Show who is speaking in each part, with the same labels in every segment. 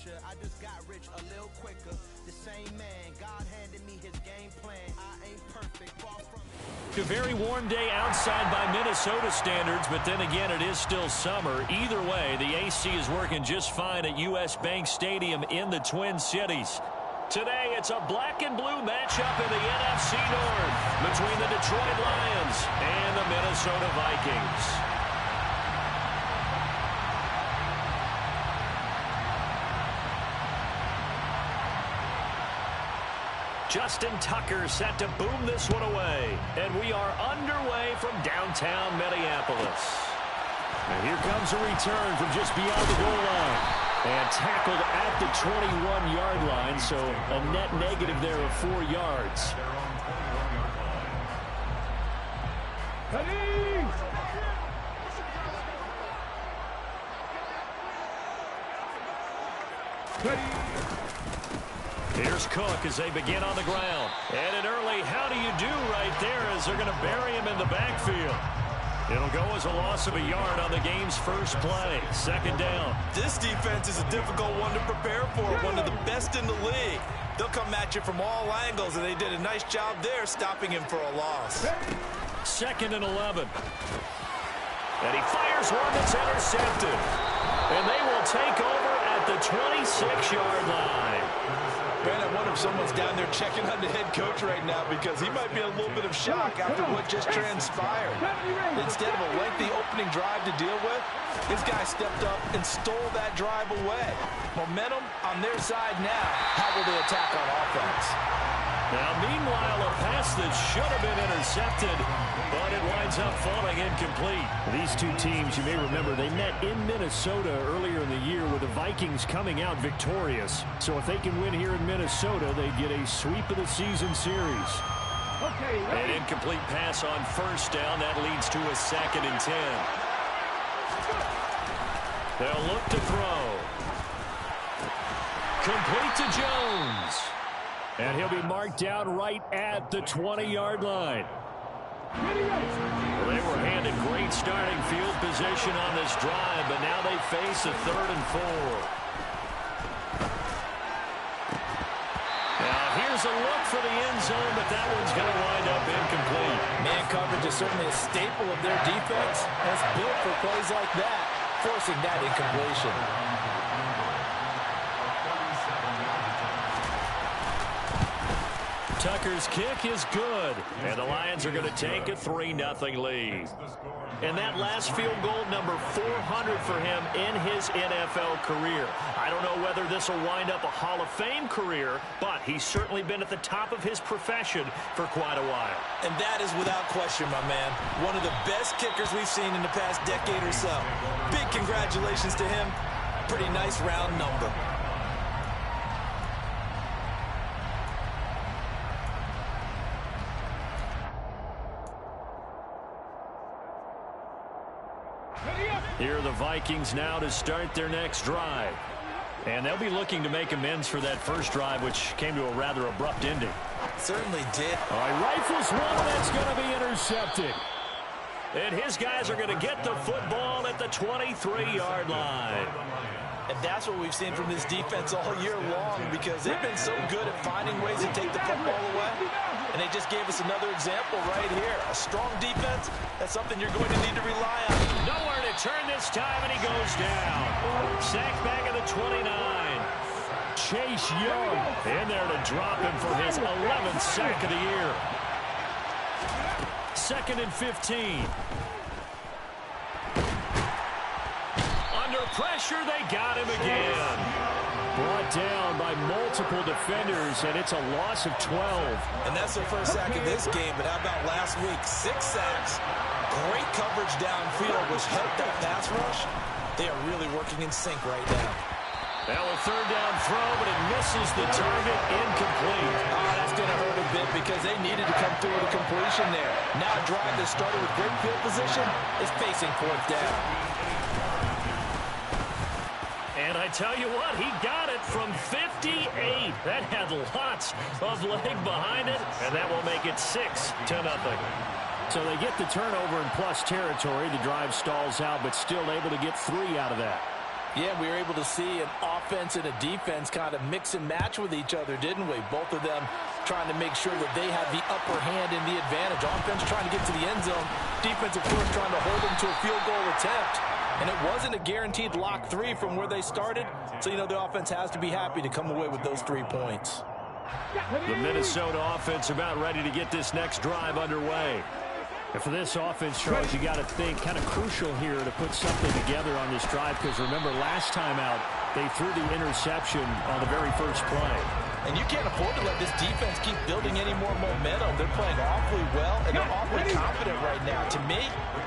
Speaker 1: picture. I just got rich a little quicker. The same man, God handed me his game plan. I ain't perfect, far from it.
Speaker 2: A very warm day outside by Minnesota standards, but then again, it is still summer. Either way, the AC is working just fine at U.S. Bank Stadium in the Twin Cities. Today, it's a black and blue matchup in the NFC North between the Detroit Lions and the Minnesota Vikings. Justin Tucker set to boom this one away. And we are underway from downtown Minneapolis. And here comes a return from just beyond the goal line. And tackled at the 21-yard line, so a net negative there of 4 yards. Here's Cook as they begin on the ground. And an early how do you do right there as they're going to bury him in the backfield. It'll go as a loss of a yard on the game's first play. Second down.
Speaker 3: This defense is a difficult one to prepare for. One of the best in the league. They'll come at you from all angles, and they did a nice job there stopping him for a loss.
Speaker 2: Second and 11. And he fires one that's intercepted. And they will take over at the 26-yard line.
Speaker 3: Man, I wonder if someone's down there checking on the head coach right now because he might be in a little bit of shock after what just transpired. Instead of a lengthy opening drive to deal with, this guy stepped up and stole that drive away. Momentum on their side now. How will they attack on offense?
Speaker 2: Now, meanwhile, a pass that should have been intercepted, but it winds up falling incomplete. These two teams, you may remember, they met in Minnesota earlier in the year with the Vikings coming out victorious. So if they can win here in Minnesota, they get a sweep of the season series. An incomplete pass on first down. That leads to a 2nd and 10. They'll look to throw. Complete to Jones. And he'll be marked down right at the 20-yard line. Well, they were handed great starting field position on this drive, but now they face a 3rd and 4. Now, here's a look for the end zone, but that one's going to wind up incomplete.
Speaker 3: Man coverage is certainly a staple of their defense, and it's built for plays like that, forcing that incompletion.
Speaker 2: Tucker's kick is good, and the Lions are going to take a 3-0 lead. And that last field goal, number 400 for him in his NFL career. I don't know whether this will wind up a Hall of Fame career, but he's certainly been at the top of his profession for quite a while.
Speaker 3: And that is without question, my man. One of the best kickers we've seen in the past decade or so. Big congratulations to him. Pretty nice round number.
Speaker 2: Here are the Vikings now to start their next drive. And they'll be looking to make amends for that first drive, which came to a rather abrupt ending.
Speaker 3: Certainly did.
Speaker 2: All right, rifles one, that's going to be intercepted. And his guys are going to get the football at the 23-yard line.
Speaker 3: And that's what we've seen from this defense all year long because they've been so good at finding ways to take the football away. And they just gave us another example right here. A strong defense, that's something you're going to need to rely on.
Speaker 2: Nowhere to turn this time, and he goes down. Sacked back at the 29. Chase Young in there to drop him for his 11th sack of the year. 2nd and 15. Under pressure, they got him again. Brought down by multiple defenders, and it's a loss of 12.
Speaker 3: And that's their first sack of this game, but how about last week? 6 sacks. Great coverage downfield, which helped that pass rush. They are really working in sync right now.
Speaker 2: Now a 3rd down throw, but it misses the target, incomplete.
Speaker 3: Oh, that's going to hurt a bit because they needed to come through with a completion there. Now a drive that started with great field position is facing 4th down.
Speaker 2: And I tell you what, he got it from 58. That had lots of leg behind it, and that will make it 6-0. So they get the turnover in plus territory. The drive stalls out, but still able to get 3 out of that.
Speaker 3: Yeah, we were able to see an offense and a defense kind of mix and match with each other, didn't we? Both of them trying to make sure that they have the upper hand and the advantage. Offense trying to get to the end zone. Defense, of course, trying to hold them to a field goal attempt. And it wasn't a guaranteed lock 3 from where they started. So, you know, the offense has to be happy to come away with those 3 points.
Speaker 2: The Minnesota offense about ready to get this next drive underway. And for this offense, Charles, you got to think kind of crucial here to put something together on this drive, because remember last time out they threw the interception on the very first play.
Speaker 3: And you can't afford to let this defense keep building any more momentum. They're playing awfully well, and they're awfully confident right now. To me,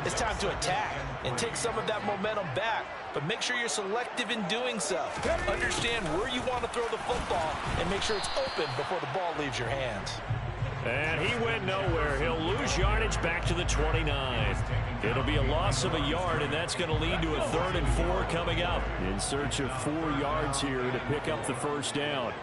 Speaker 3: it's time to attack and take some of that momentum back, but make sure you're selective in doing so. Understand where you want to throw the football and make sure it's open before the ball leaves your hands.
Speaker 2: And he went nowhere. He'll lose yardage back to the 29. It'll be a loss of a yard, and that's going to lead to a 3rd and 4 coming up. In search of 4 yards here to pick up the first down.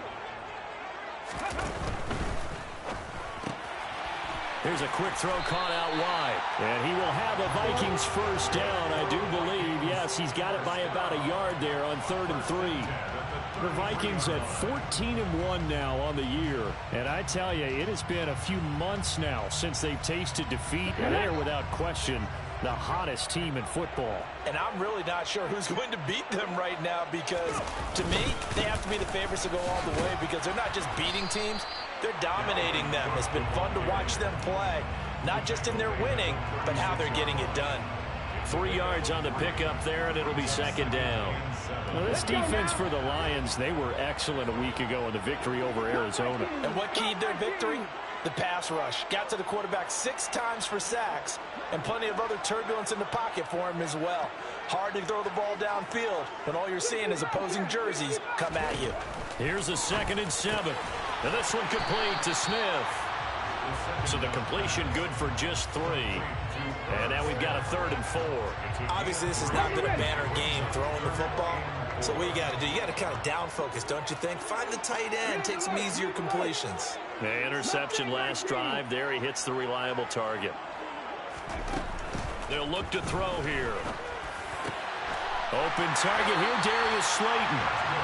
Speaker 2: Here's a quick throw caught out wide. And he will have a Vikings first down, I do believe. Yes, he's got it by about a yard there on 3rd and 3. The Vikings at 14-1 now on the year. And I tell you, it has been a few months now since they've tasted defeat, and they're without question the hottest team in football.
Speaker 3: And I'm really not sure who's going to beat them right now, because to me, they have to be the favorites to go all the way, because they're not just beating teams, they're dominating them. It's been fun to watch them play, not just in their winning, but how they're getting it done.
Speaker 2: 3 yards on the pickup there, and it'll be 2nd down. Well, this defense for the Lions, they were excellent a week ago in the victory over Arizona.
Speaker 3: And what keyed their victory? The pass rush. Got to the quarterback 6 times for sacks, and plenty of other turbulence in the pocket for him as well. Hard to throw the ball downfield when all you're seeing is opposing jerseys come at you.
Speaker 2: Here's a 2nd and 7. And this one complete to Smith. So the completion good for just 3. And now we've got a 3rd and 4.
Speaker 3: Obviously, this has not been a banner game throwing the football. So what you got to do, you got to kind of down focus, don't you think? Find the tight end, take some easier completions.
Speaker 2: The interception last drive. There he hits the reliable target. They'll look to throw here. Open target here, Darius Slayton.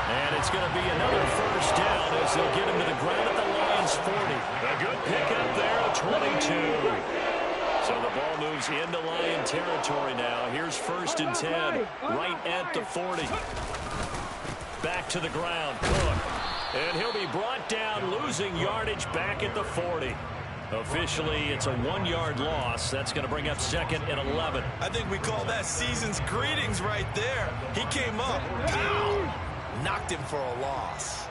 Speaker 2: And it's going to be another first down as they'll get him to the ground at the Lions 40. A good pickup there at 22. So the ball moves into Lion territory now. Here's 1st and 10, right at the 40. Back to the ground, Cook. And he'll be brought down, losing yardage back at the 40. Officially, it's a 1-yard loss. That's going to bring up 2nd and 11.
Speaker 3: I think we call that season's greetings right there. He came up, pow, knocked him for a loss.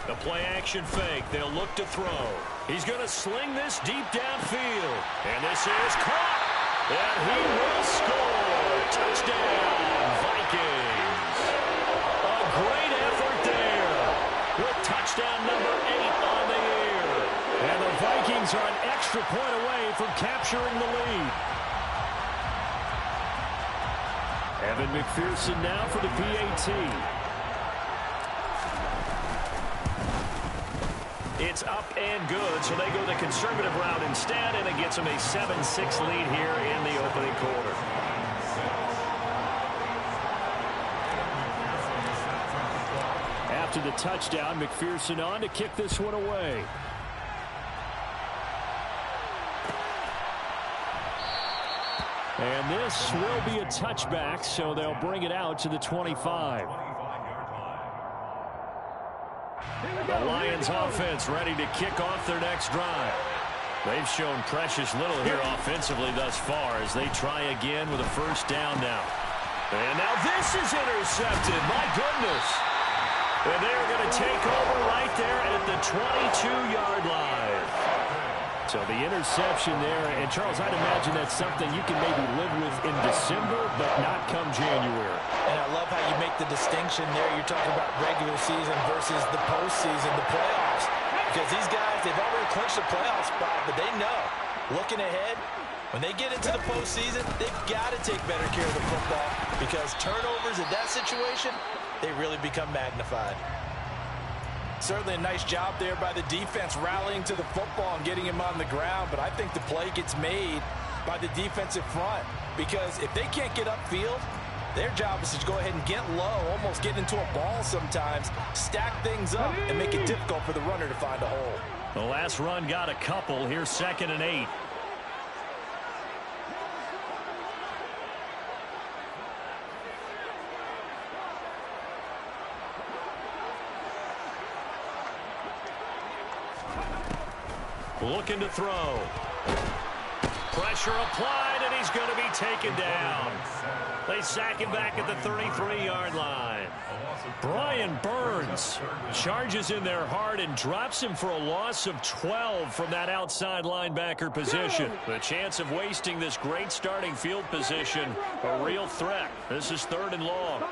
Speaker 2: The play-action fake. They'll look to throw. He's going to sling this deep downfield. And this is caught. And he will score. Touchdown, Vikings. A great effort there with touchdown number 8 on the year. And the Vikings are an extra point away from capturing the lead. Evan McPherson now for the PAT. It's up and good, so they go the conservative route instead, and it gets them a 7-6 lead here in the opening quarter. After the touchdown, McPherson on to kick this one away. And this will be a touchback, so they'll bring it out to the 25. The Lions offense ready to kick off their next drive. They've shown precious little here offensively thus far as they try again with a first down now. And now this is intercepted. My goodness. And they're going to take over right there at the 22-yard line. So the interception there, and Charles, I'd imagine that's something you can maybe live with in December, but not come January.
Speaker 3: And I love how you make the distinction there. You're talking about regular season versus the postseason, the playoffs. Because these guys, they've already clinched the playoff spot, but they know, looking ahead, when they get into the postseason, they've got to take better care of the football, because turnovers in that situation, they really become magnified. Certainly a nice job there by the defense rallying to the football and getting him on the ground, but I think the play gets made by the defensive front, because if they can't get upfield, their job is to go ahead and get low, almost get into a ball sometimes, stack things up, and make it difficult for the runner to find a hole.
Speaker 2: The last run got a couple. Here's 2nd and 8. Looking to throw. Pressure applied, and he's going to be taken down. They sack him back at the 33-yard line. Brian Burns charges in there hard and drops him for a loss of 12 from that outside linebacker position. The chance of wasting this great starting field position, a real threat. This is 3rd and long.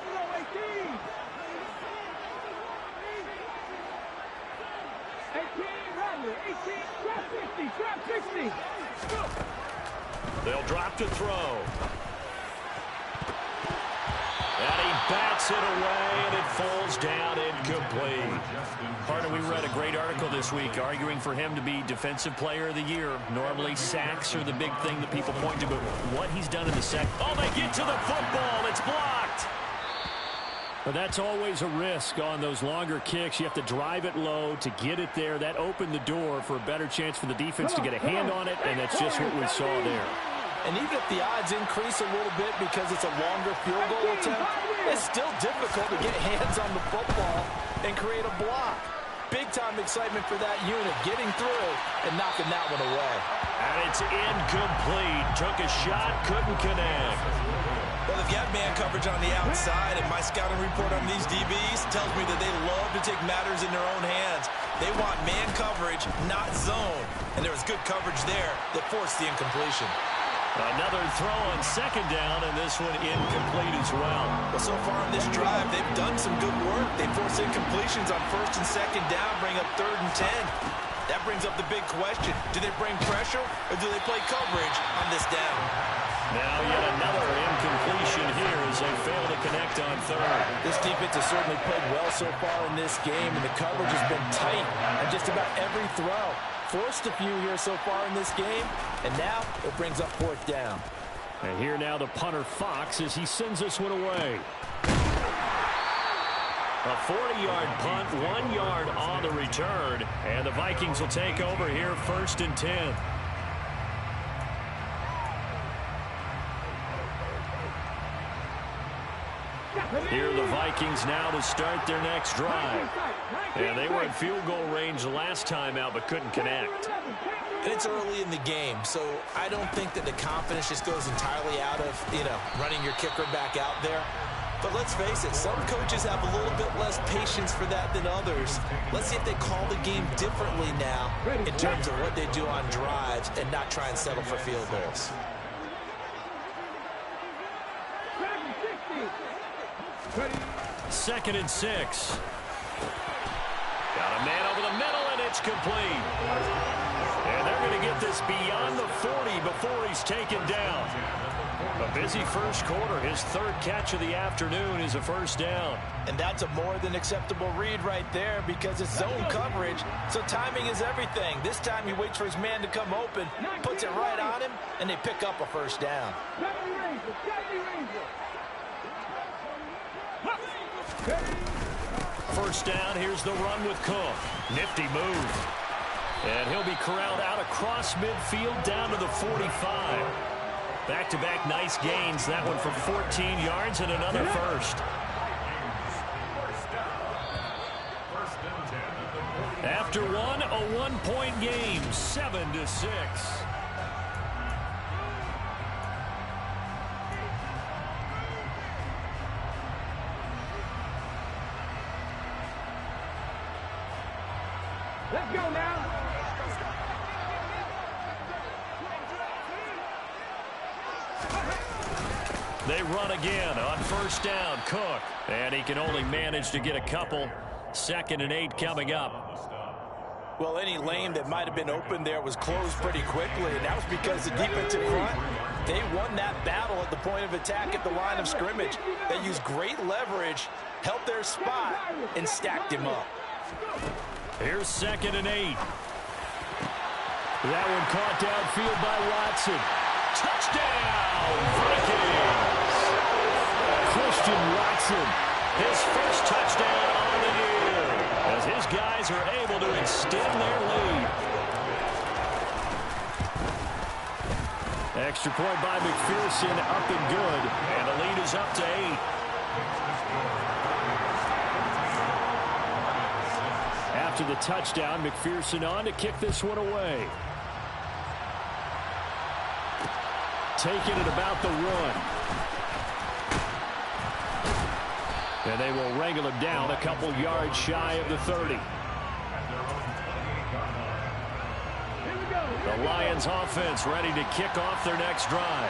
Speaker 2: They'll drop to throw. And he bats it away, and it falls down incomplete. Partner, we read a great article this week arguing for him to be Defensive Player of the Year. Normally, sacks are the big thing that people point to, but what he's done in the second. Oh, they get to the football. It's blocked. But that's always a risk on those longer kicks. You have to drive it low to get it there. That opened the door for a better chance for the defense to get a hand on it, and that's just what we saw there.
Speaker 3: And even if the odds increase a little bit because it's a longer field goal attempt, it's still difficult to get hands on the football and create a block. Big-time excitement for that unit, getting through and knocking that one away.
Speaker 2: And it's incomplete. Took a shot, couldn't connect.
Speaker 3: Well, if you have man coverage on the outside, and my scouting report on these DBs tells me that they love to take matters in their own hands. They want man coverage, not zone. And there was good coverage there that forced the incompletion.
Speaker 2: Another throw on 2nd down, and this one incomplete as well.
Speaker 3: Well, so far in this drive, they've done some good work. They forced incompletions on 1st and 2nd down, bring up 3rd and 10. That brings up the big question. Do they bring pressure, or do they play coverage on this down?
Speaker 2: Now yet another incompletion here as they fail to connect on 3rd.
Speaker 3: This defense has certainly played well so far in this game, and the coverage has been tight on just about every throw. Forced a few here so far in this game, and now it brings up 4th down.
Speaker 2: And here now the punter Fox as he sends this one away. A 40-yard punt, 1 yard on the return, and the Vikings will take over here 1st and 10. Here are the Vikings now to start their next drive. And they were in field goal range last time out but couldn't connect.
Speaker 3: And it's early in the game, so I don't think that the confidence just goes entirely out of, running your kicker back out there. But let's face it, some coaches have a little bit less patience for that than others. Let's see if they call the game differently now in terms of what they do on drives and not try and settle for field goals.
Speaker 2: Second and 6. Got a man over the middle, and it's complete. And they're going to get this beyond the 40 before he's taken down. A busy first quarter. His 3rd catch of the afternoon is a 1st down.
Speaker 3: And that's a more than acceptable read right there because it's zone coverage, so timing is everything. This time he waits for his man to come open, puts it right on him, and they pick up a 1st down.
Speaker 2: First down, here's the run with Cook. Nifty move. And he'll be corralled out across midfield down to the 45. Back-to-back nice gains. That one for 14 yards and another 1st. After one, a 1-point game, 7-6.
Speaker 4: Let's go now.
Speaker 2: They run again on 1st down. Cook. And he can only manage to get a couple. 2nd and 8 coming up.
Speaker 3: Well, any lane that might have been open there was closed pretty quickly, and that was because the defensive front, they won that battle at the point of attack at the line of scrimmage. They used great leverage, held their spot, and stacked him up.
Speaker 2: Here's 2nd and 8. That one caught downfield by Watson. Touchdown, Vikings! Christian Watson, his first touchdown on the year, as his guys are able to extend their lead. Extra point by McPherson, up and good, and the lead is up to 8. After the touchdown, McPherson on to kick this one away. Taking it about the run. And they will wrangle him down a couple yards shy of the 30. The Lions offense ready to kick off their next drive.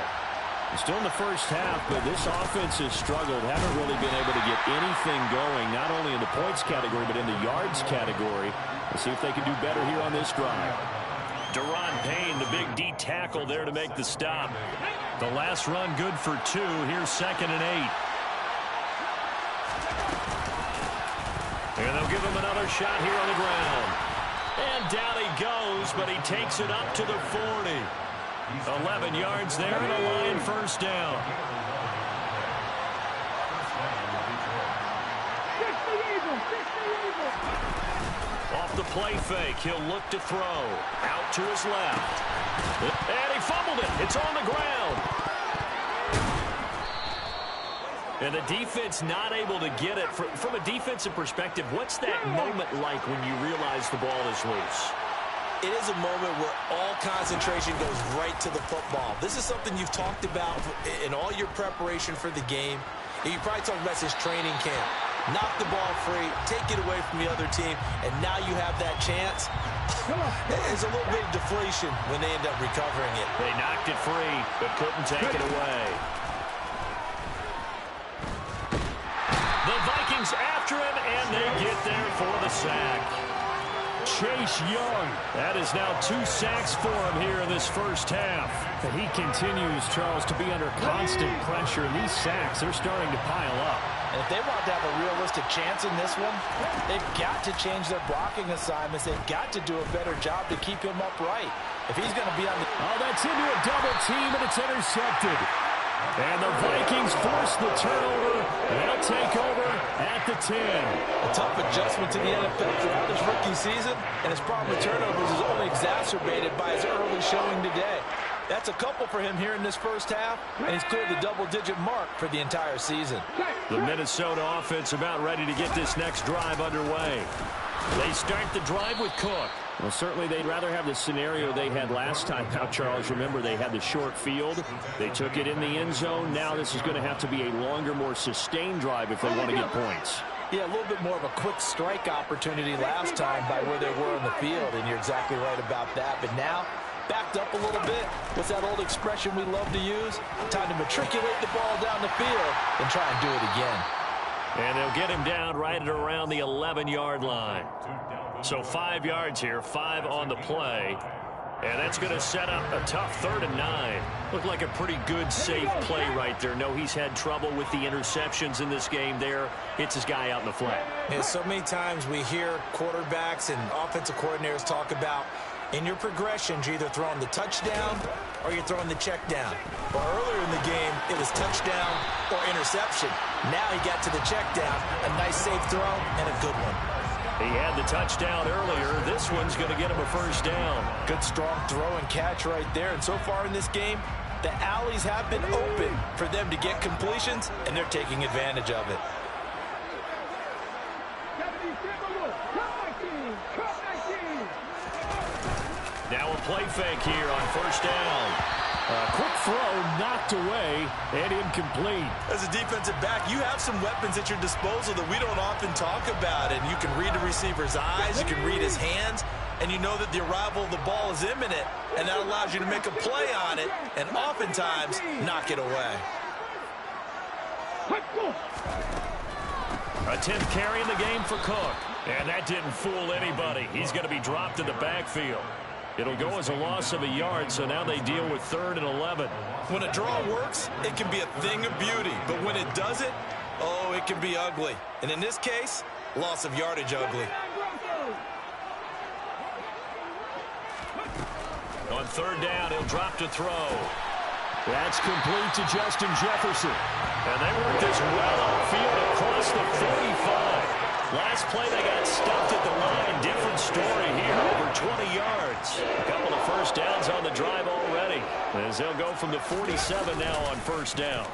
Speaker 2: Still in the first half, but this offense has struggled. Haven't really been able to get anything going, not only in the points category, but in the yards category. Let's see if they can do better here on this drive. Deron Payne, the big D tackle there to make the stop. The last run good for 2. Here's 2nd and 8. And they'll give him another shot here on the ground. And down he goes, but he takes it up to the 40. 11 yards there and a Lion first down. Off the play fake, he'll look to throw. Out to his left. And he fumbled it. It's on the ground. And the defense not able to get it. From a defensive perspective, what's that moment like when you realize the ball is loose?
Speaker 3: It is a moment where all concentration goes right to the football. This is something you've talked about in all your preparation for the game. You probably talked about since training camp. Knock the ball free, take it away from the other team, and now you have that chance. There's a little bit of deflation when they end up recovering it.
Speaker 2: They knocked it free, but couldn't take it away. The Vikings after him, and they get there for the sack. Chase Young. That is now 2 sacks for him here in this first half. But he continues, Charles, to be under constant pressure. These sacks are starting to pile up.
Speaker 4: And if they want to have a realistic chance in this one, they've got to change their blocking assignments. They've got to do a better job to keep him upright. If he's going to be on the...
Speaker 2: Oh, that's into a double team, and it's intercepted. And the Vikings force the turnover. They'll take over at the 10.
Speaker 3: A tough adjustment to the NFL throughout his rookie season, and his problem with turnovers is only exacerbated by his early showing today. That's a couple for him here in this first half, and he's cleared the double-digit mark for the entire season.
Speaker 2: The Minnesota offense about ready to get this next drive underway. They start the drive with Cook. Well, certainly they'd rather have the scenario they had last time. Now, Charles, remember they had the short field. They took it in the end zone. Now this is going to have to be a longer, more sustained drive if they want to get points.
Speaker 4: Yeah, a little bit more of a quick strike opportunity last time by where they were on the field, and you're exactly right about that. But now, backed up a little bit. What's that old expression we love to use? Time to matriculate the ball down the field and try and do it again.
Speaker 2: And they'll get him down right at around the 11-yard line. So 5 yards here, 5 on the play. And that's going to set up a tough 3rd and 9. Looked like a pretty good, safe play right there. No, he's had trouble with the interceptions in this game there. Hits his guy out in the flat.
Speaker 4: And so many times we hear quarterbacks and offensive coordinators talk about in your progressions, you're either throwing the touchdown or you're throwing the check down. Well, earlier in the game, it was touchdown or interception. Now he got to the check down, a nice safe throw, and a good one.
Speaker 2: He had the touchdown earlier. This one's going to get him a first down.
Speaker 4: Good, strong throw and catch right there. And so far in this game, the alleys have been open for them to get completions, and they're taking advantage of it.
Speaker 2: Now a play fake here on first down. A quick throw knocked away and incomplete.
Speaker 3: As a defensive back, you have some weapons at your disposal that we don't often talk about. And you can read the receiver's eyes, you can read his hands, and you know that the arrival of the ball is imminent. And that allows you to make a play on it and oftentimes knock it away.
Speaker 2: A 10th carry in the game for Cook. And that didn't fool anybody. He's going to be dropped in the backfield. It'll go as a loss of a yard, so now they deal with 3rd and 11.
Speaker 3: When a draw works, it can be a thing of beauty. But when it doesn't, oh, it can be ugly. And in this case, loss of yardage ugly.
Speaker 2: On 3rd down, he'll drop to throw. That's complete to Justin Jefferson. And they work this well upfield across the 45. Last play, they got stuffed at the line. Different story here, over 20 yards. A couple of first downs on the drive already, as they'll go from the 47 now on first down.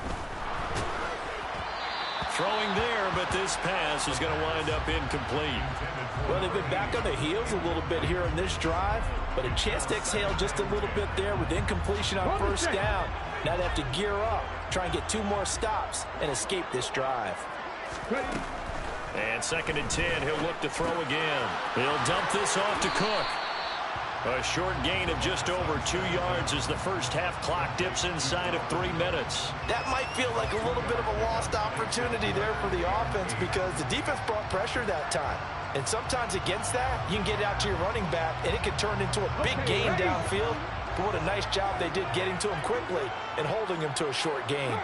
Speaker 2: Throwing there, but this pass is going to wind up incomplete.
Speaker 3: Well, they've been back on their heels a little bit here in this drive, but a chance to exhale just a little bit there with incompletion on first down. Now they have to gear up, try and get 2 more stops, and escape this drive.
Speaker 2: And 2nd and 10, he'll look to throw again. He'll dump this off to Cook. A short gain of just over 2 yards as the first half clock dips inside of 3 minutes.
Speaker 3: That might feel like a little bit of a lost opportunity there for the offense because the defense brought pressure that time. And sometimes against that, you can get out to your running back, and it can turn into a big gain downfield. But what a nice job they did getting to him quickly and holding him to a short gain.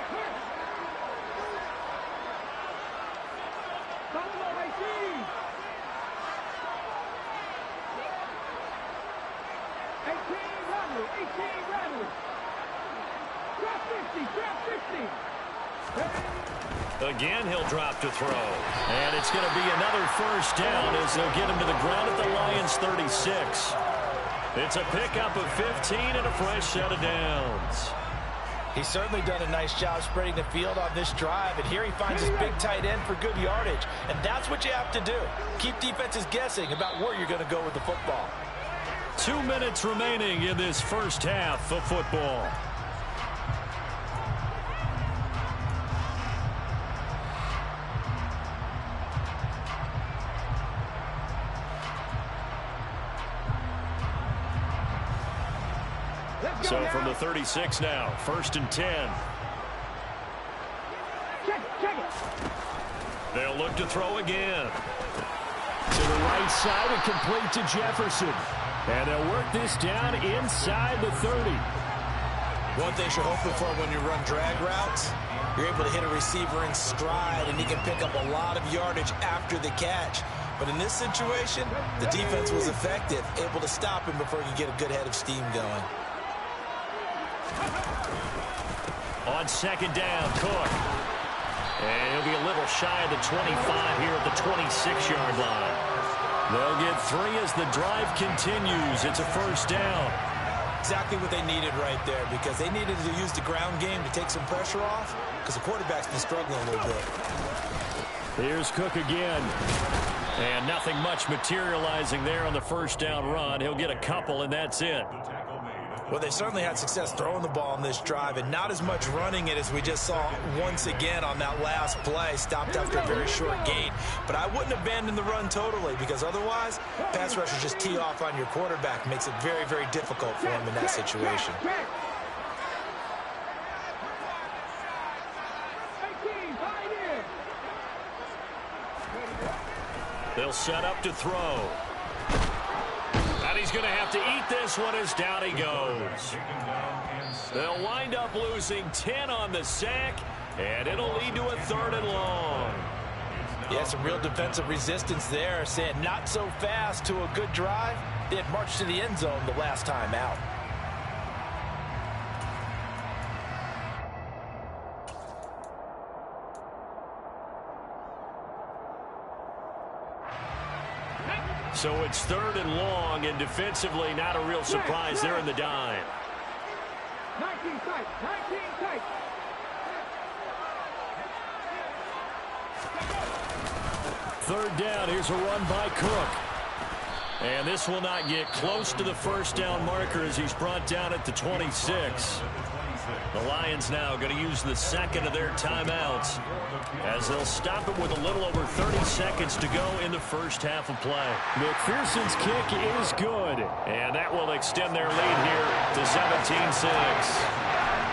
Speaker 2: Again, he'll drop to throw. And it's going to be another first down as they'll get him to the ground at the Lions' 36. It's a pickup of 15 and a fresh set of downs.
Speaker 3: He's certainly done a nice job spreading the field on this drive, and here he finds his big tight end for good yardage. And that's what you have to do. Keep defenses guessing about where you're going to go with the football.
Speaker 2: 2 minutes remaining in this first half of football. So from the 36 now, 1st and 10. They'll look to throw again. To the right side and complete to Jefferson. And they'll work this down inside the 30.
Speaker 4: One thing you're hoping for when you run drag routes, you're able to hit a receiver in stride, and he can pick up a lot of yardage after the catch. But in this situation, the defense was effective, able to stop him before he could get a good head of steam going.
Speaker 2: On 2nd down, Cook. And he'll be a little shy of the 25 here at the 26-yard line. They'll get 3 as the drive continues. It's a first down.
Speaker 4: Exactly what they needed right there, because they needed to use the ground game to take some pressure off, because the quarterback's been struggling a little bit.
Speaker 2: Here's Cook again. And nothing much materializing there on the first down run. He'll get a couple, and that's it.
Speaker 4: Well, they certainly had success throwing the ball on this drive, and not as much running it as we just saw once again on that last play, stopped after a very short gain. But I wouldn't abandon the run totally, because otherwise, pass rushers just tee off on your quarterback. Makes it very, very difficult for him in that situation.
Speaker 2: They'll set up to throw. And he's going to have to eat this one as down he goes. They'll wind up losing 10 on the sack, and it'll lead to a 3rd and long.
Speaker 3: Yeah, some real defensive resistance there, saying not so fast to a good drive. They had marched to the end zone the last time out.
Speaker 2: So it's 3rd and long, and defensively not a real surprise there in the dime.
Speaker 5: 19 tight, 19 tight.
Speaker 2: Third down, here's a run by Cook. And this will not get close to the first down marker as he's brought down at the 26. The Lions now going to use the 2nd of their timeouts as they'll stop it with a little over 30 seconds to go in the first half of play. McPherson's kick is good, and that will extend their lead here to 17-6.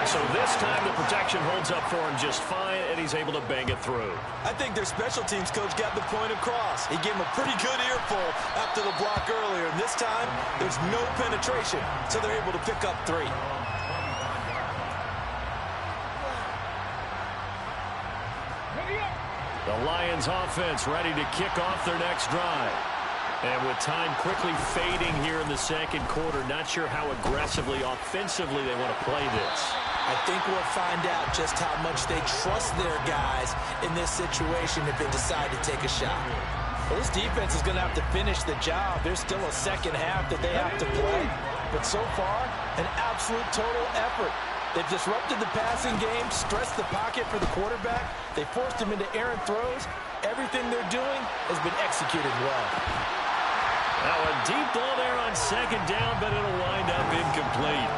Speaker 2: So this time the protection holds up for him just fine, and he's able to bang it through.
Speaker 3: I think their special teams coach got the point across. He gave him a pretty good earful after the block earlier, and this time there's no penetration, so they're able to pick up 3.
Speaker 2: The Lions offense ready to kick off their next drive. And with time quickly fading here in the second quarter, not sure how aggressively, offensively they want to play this.
Speaker 4: I think we'll find out just how much they trust their guys in this situation if they decide to take a shot.
Speaker 3: Well, this defense is going to have to finish the job. There's still a second half that they have to play. But so far, an absolute total effort. They've disrupted the passing game, stressed the pocket for the quarterback. They forced him into errant throws. Everything they're doing has been executed well.
Speaker 2: Now a deep ball there on second down, but it'll wind up incomplete.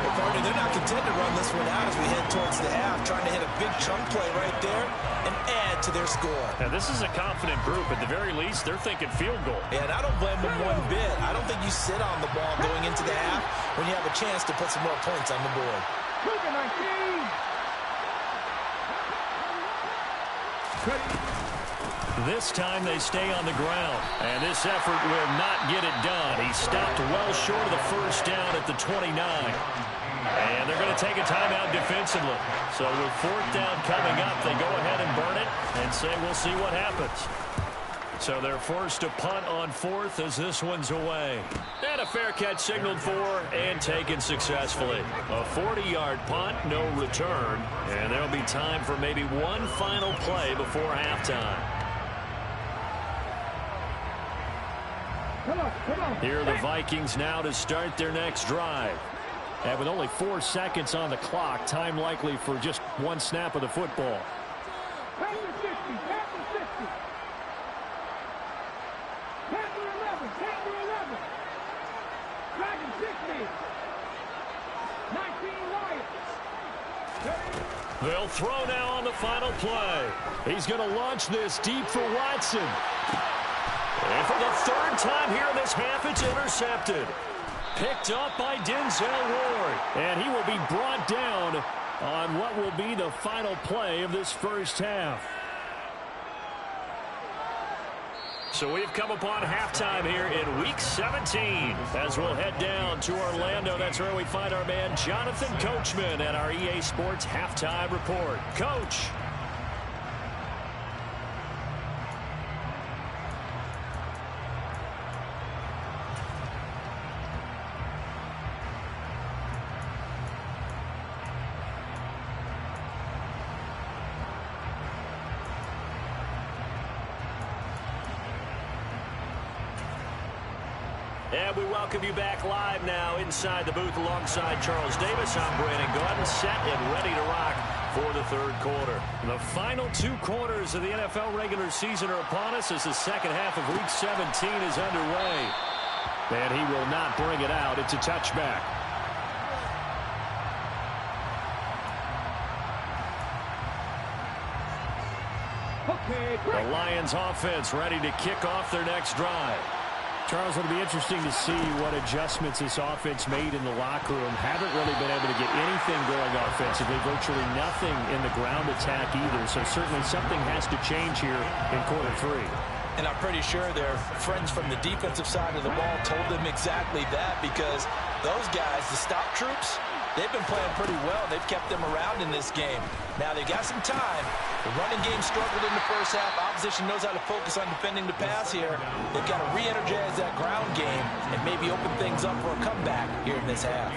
Speaker 4: Well, partner, they're not content to run this one out as we head towards the half, trying to hit a big chunk play right there and add to their score.
Speaker 2: Now, this is a confident group. At the very least, they're thinking field goal.
Speaker 4: Yeah, and I don't blame them one bit. I don't think you sit on the ball going into the half when you have a chance to put some more points on the board.
Speaker 2: This time they stay on the ground, and this effort will not get it done. He stopped well short of the first down at the 29. And they're going to take a timeout defensively. So with fourth down coming up, they go ahead and burn it and say we'll see what happens. So they're forced to punt on fourth as this one's away. And a fair catch signaled for and taken successfully. A 40-yard punt, no return. And there'll be time for maybe one final play before halftime. Here are the Vikings now to start their next drive. And with only 4 seconds on the clock, time likely for just one snap of the football. They'll throw now on the final play. He's going to launch this deep for Watson. And for the third time here in this half, it's intercepted. Picked up by Denzel Ward. And he will be brought down on what will be the final play of this first half. So we've come upon halftime here in Week 17. As we'll head down to Orlando, that's where we find our man Jonathan Coachman at our EA Sports Halftime Report. Coach. And we welcome you back live now inside the booth alongside Charles Davis. I'm Brandon Gaudin, set and ready to rock for the third quarter. The final 2 quarters of the NFL regular season are upon us as the second half of Week 17 is underway. And he will not bring it out. It's a touchback. The Lions offense ready to kick off their next drive. Charles, it'll be interesting to see what adjustments this offense made in the locker room. Haven't really been able to get anything going offensively, virtually nothing in the ground attack either. So certainly something has to change here in quarter 3.
Speaker 3: And I'm pretty sure their friends from the defensive side of the ball told them exactly that, because those guys, the stop troops, they've been playing pretty well. They've kept them around in this game. Now they've got some time. The running game struggled in the first half. Opposition knows how to focus on defending the pass here. They've got to re-energize that ground game and maybe open things up for a comeback here in this half.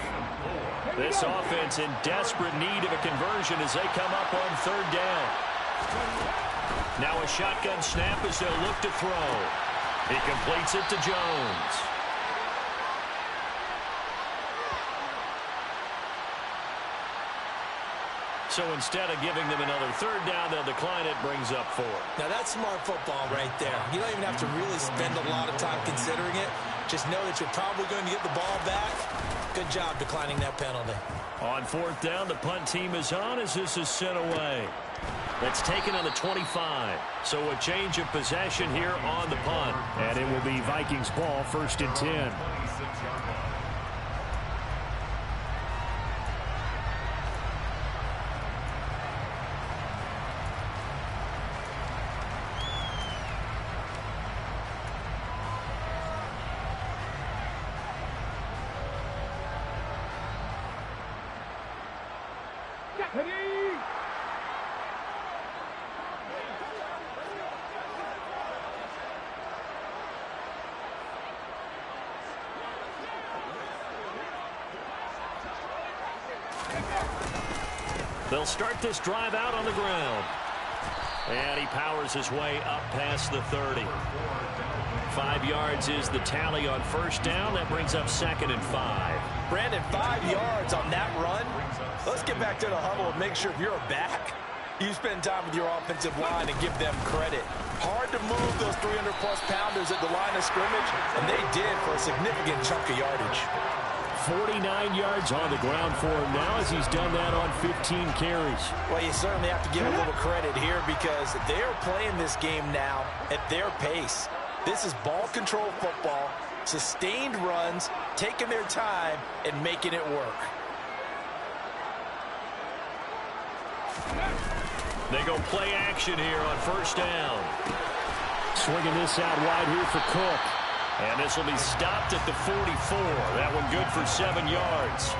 Speaker 2: This offense in desperate need of a conversion as they come up on third down. Now a shotgun snap as they'll look to throw. He completes it to Jones. So instead of giving them another third down, they'll decline it, brings up 4.
Speaker 4: Now that's smart football right there. You don't even have to really spend a lot of time considering it. Just know that you're probably going to get the ball back. Good job declining that penalty.
Speaker 2: On fourth down, the punt team is on as this is sent away. That's taken on the 25. So a change of possession here on the punt. And it will be Vikings ball, 1st and 10. They'll start this drive out on the ground. And he powers his way up past the 30. 5 yards is the tally on first down. That brings up 2nd and 5.
Speaker 4: Brandon, 5 yards on that run. Let's get back to the huddle and make sure if you're a back, you spend time with your offensive line and give them credit. Hard to move those 300-plus pounders at the line of scrimmage, and they did for a significant chunk of yardage.
Speaker 2: 49 yards on the ground for him now as he's done that on 15 carries.
Speaker 4: Well, you certainly have to give a little credit here because they're playing this game now at their pace. This is ball control football, sustained runs, taking their time, and making it work.
Speaker 2: They go play action here on first down. Swinging this out wide here for Cook. And this will be stopped at the 44. That one good for 7 yards.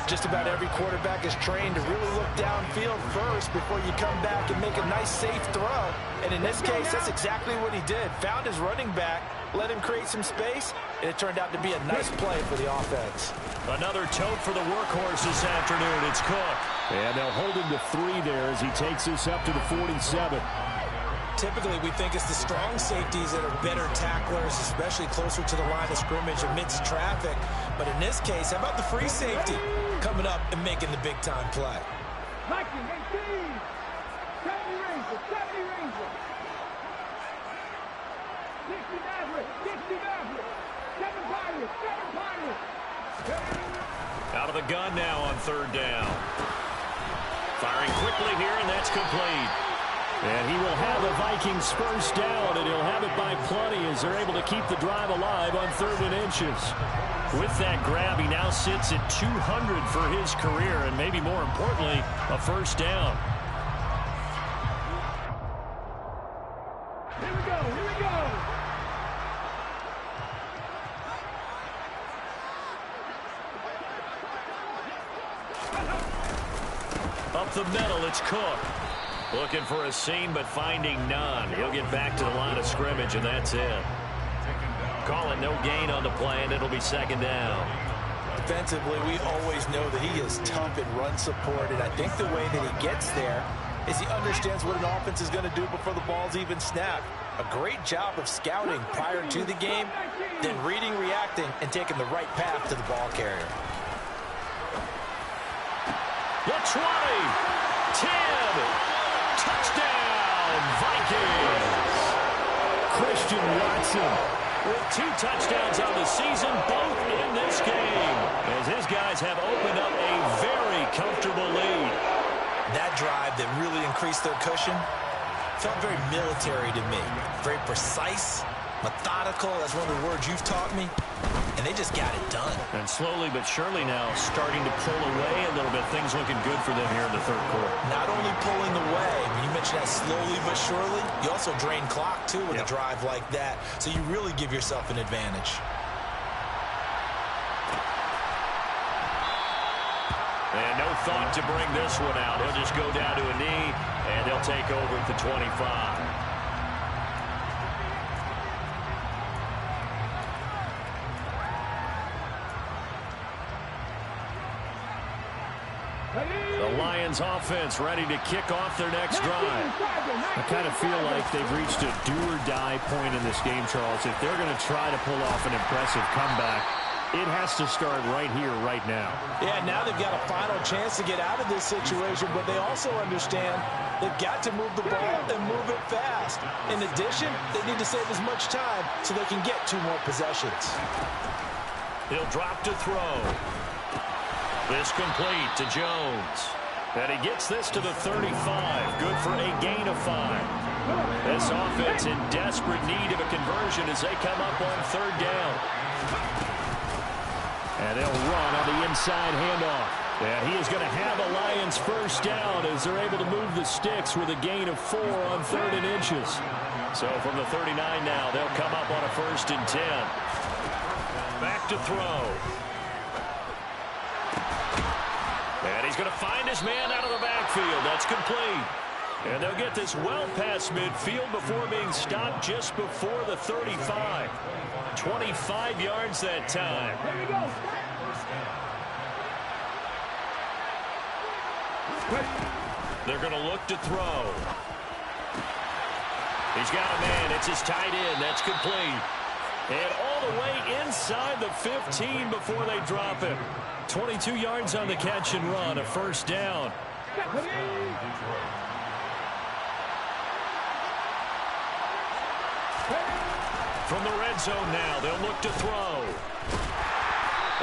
Speaker 4: Just about every quarterback is trained to really look downfield first before you come back and make a nice, safe throw. And in this case, that's exactly what he did. Found his running back, let him create some space, and it turned out to be a nice play for the offense.
Speaker 2: Another tote for the workhorse this afternoon. It's Cook. And they'll hold him to 3 there as he takes this up to the 47.
Speaker 4: Typically, we think it's the strong safeties that are better tacklers, especially closer to the line of scrimmage amidst traffic. But in this case, how about the free safety coming up and making the big-time play?
Speaker 5: 19, 18, 70 Ranger, 60 Maverick, 60 Maverick, 7 Pirates, 7 Pirates.
Speaker 2: Out of the gun now on third down. Firing quickly here, and that's complete. And he will have the Vikings first down, and he'll have it by plenty as they're able to keep the drive alive on 3rd and inches. With that grab, he now sits at 200 for his career, and maybe more importantly, a first down.
Speaker 5: Here we go, here we go.
Speaker 2: Up the middle, it's Cook. Looking for a seam, but finding none. He'll get back to the line of scrimmage, and that's it. Call it no gain on the play, and it'll be 2nd down.
Speaker 4: Defensively, we always know that he is tough in run support, and I think the way that he gets there is he understands what an offense is going to do before the ball's even snapped. A great job of scouting prior to the game, then reading, reacting, and taking the right path to the ball carrier.
Speaker 2: The 20, 10, touchdown, Vikings. Christian Watson with 2 touchdowns on the season, both in this game, as his guys have opened up a very comfortable lead.
Speaker 4: That drive that really increased their cushion felt very military to me. Very precise, methodical. That's one of the words you've taught me. And they just got it done.
Speaker 2: And slowly but surely now starting to pull away a little bit. Things looking good for them here in the 3rd quarter.
Speaker 4: Not only pulling away, you mentioned that slowly but surely, you also drain clock too with a drive like that. So you really give yourself an advantage.
Speaker 2: And no thought to bring this one out. He'll just go down to a knee, and they'll take over at the 25. The Lions offense ready to kick off their next drive. I kind of feel like they've reached a do-or-die point in this game, Charles. If they're going to try to pull off an impressive comeback, it has to start right here, right now.
Speaker 4: Yeah, now they've got a final chance to get out of this situation, but they also understand they've got to move the ball and move it fast. In addition, they need to save as much time so they can get 2 more possessions.
Speaker 2: He'll drop to throw. This complete to Jones. And he gets this to the 35. Good for a gain of 5. This offense in desperate need of a conversion as they come up on 3rd down. And they'll run on the inside handoff. And he is going to have a Lions first down as they're able to move the sticks with a gain of 4 on 3rd and inches. So from the 39 now, they'll come up on a 1st and 10. Back to throw. And he's going to find his man out of the backfield. That's complete. And they'll get this well past midfield before being stopped just before the 35. 25 yards that time. They're going to look to throw. He's got a man. It's his tight end. That's complete. And all the way inside the 15 before they drop him. 22 yards on the catch and run, a first down. From the red zone now, they'll look to throw.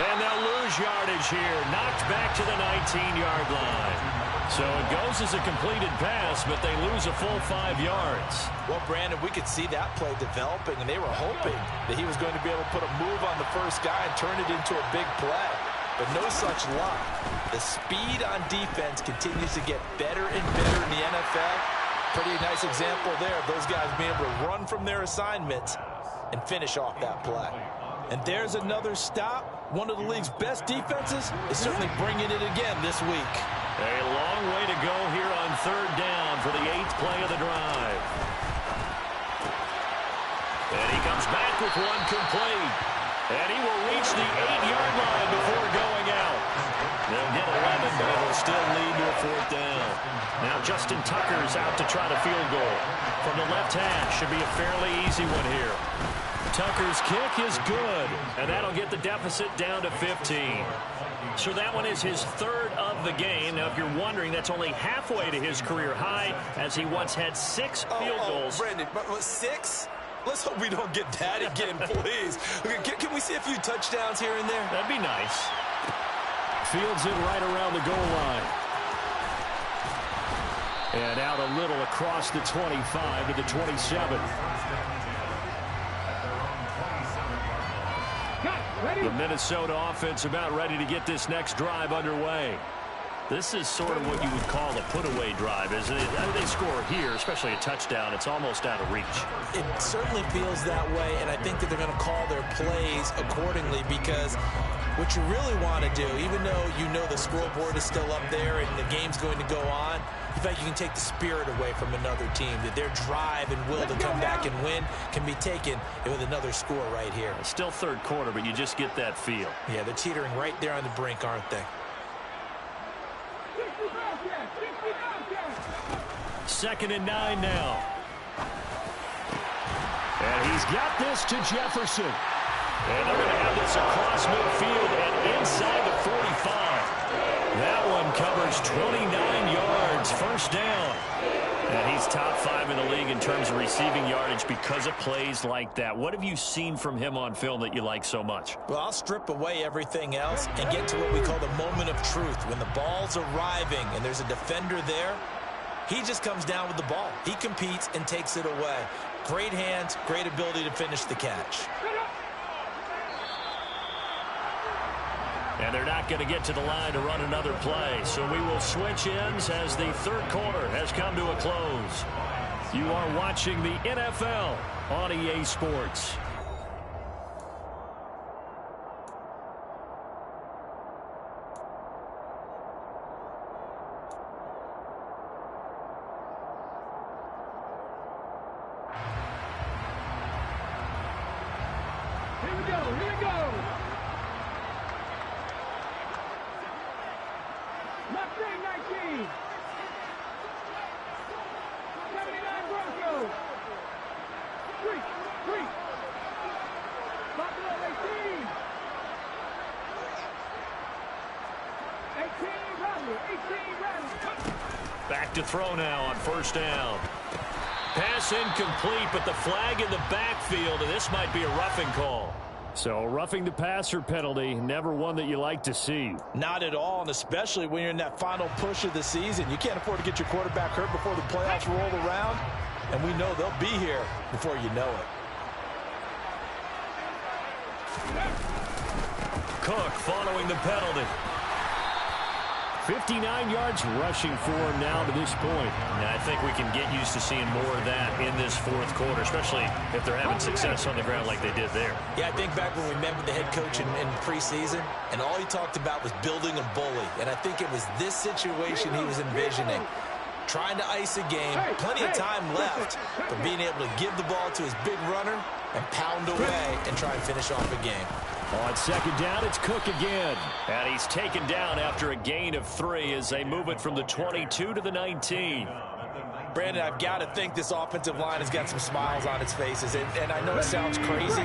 Speaker 2: And they'll lose yardage here. Knocked back to the 19-yard line. So it goes as a completed pass, but they lose a full 5 yards.
Speaker 4: Well, Brandon, we could see that play developing, and they were hoping that he was going to be able to put a move on the first guy and turn it into a big play. But no such luck. The speed on defense continues to get better and better in the NFL. Pretty nice example there of those guys being able to run from their assignments and finish off that play. And there's another stop. One of the league's best defenses is certainly bringing it again this week.
Speaker 2: A long way to go here on third down for the 8th play of the drive. And he comes back with one complete. And he will reach the 8-yard line before going out. They'll get 11, but it'll still lead to a fourth down. Now Justin Tucker's out to try the field goal. From the left hash, should be a fairly easy one here. Tucker's kick is good, and that'll get the deficit down to 15. So that one is his third of the game. Now, if you're wondering, that's only halfway to his career high, as he once had 6 field goals.
Speaker 4: Brandon, 6? Let's hope we don't get that again, please. Can we see a few touchdowns here and there?
Speaker 2: That'd be nice. Fields it right around the goal line. And out a little across the 25 to the 27. The Minnesota offense about ready to get this next drive underway. This is sort of what you would call a put-away drive, isn't it? They score here, especially a touchdown. It's almost out of reach.
Speaker 4: It certainly feels that way, and I think that they're going to call their plays accordingly, because what you really want to do, even though you know the scoreboard is still up there and the game's going to go on, in fact, you can take the spirit away from another team, that their drive and will to come back and win can be taken with another score right here.
Speaker 2: It's still third quarter, but you just get that feel.
Speaker 4: Yeah, they're teetering right there on the brink, aren't they?
Speaker 2: 2nd and 9 now. And he's got this to Jefferson. And they're going to have this across midfield and inside the 45. That one covers 29 yards, first down. And he's top 5 in the league in terms of receiving yardage because of plays like that. What have you seen from him on film that you like so much?
Speaker 4: Well, I'll strip away everything else and get to what we call the moment of truth. When the ball's arriving and there's a defender there, he just comes down with the ball. He competes and takes it away. Great hands, great ability to finish the catch.
Speaker 2: And they're not going to get to the line to run another play. So we will switch ends as the third quarter has come to a close. You are watching the NFL on EA Sports.
Speaker 5: Here we go. Mustang 19. 79 Broncos. 3. Buffalo 18. 18 Rattler.
Speaker 2: Back to throw now on first down. Pass incomplete, but the flag in the backfield, and this might be a roughing call. So roughing the passer penalty, never one that you like to see.
Speaker 4: Not at all, and especially when you're in that final push of the season. You can't afford to get your quarterback hurt before the playoffs roll around, and we know they'll be here before you know it.
Speaker 2: Cook following the penalty. 59 yards rushing for him now to this point. And I think we can get used to seeing more of that in this fourth quarter, especially if they're having success on the ground like they did there.
Speaker 4: Yeah, I think back when we met with the head coach in preseason, and all he talked about was building a bully. And I think it was this situation he was envisioning. trying to ice a game, plenty of time left, but being able to give the ball to his big runner and pound away and try and finish off a game.
Speaker 2: On second down, it's Cook again. And he's taken down after a gain of 3 as they move it from the 22 to the 19.
Speaker 4: Brandon, I've got to think this offensive line has got some smiles on its faces. And I know it sounds crazy,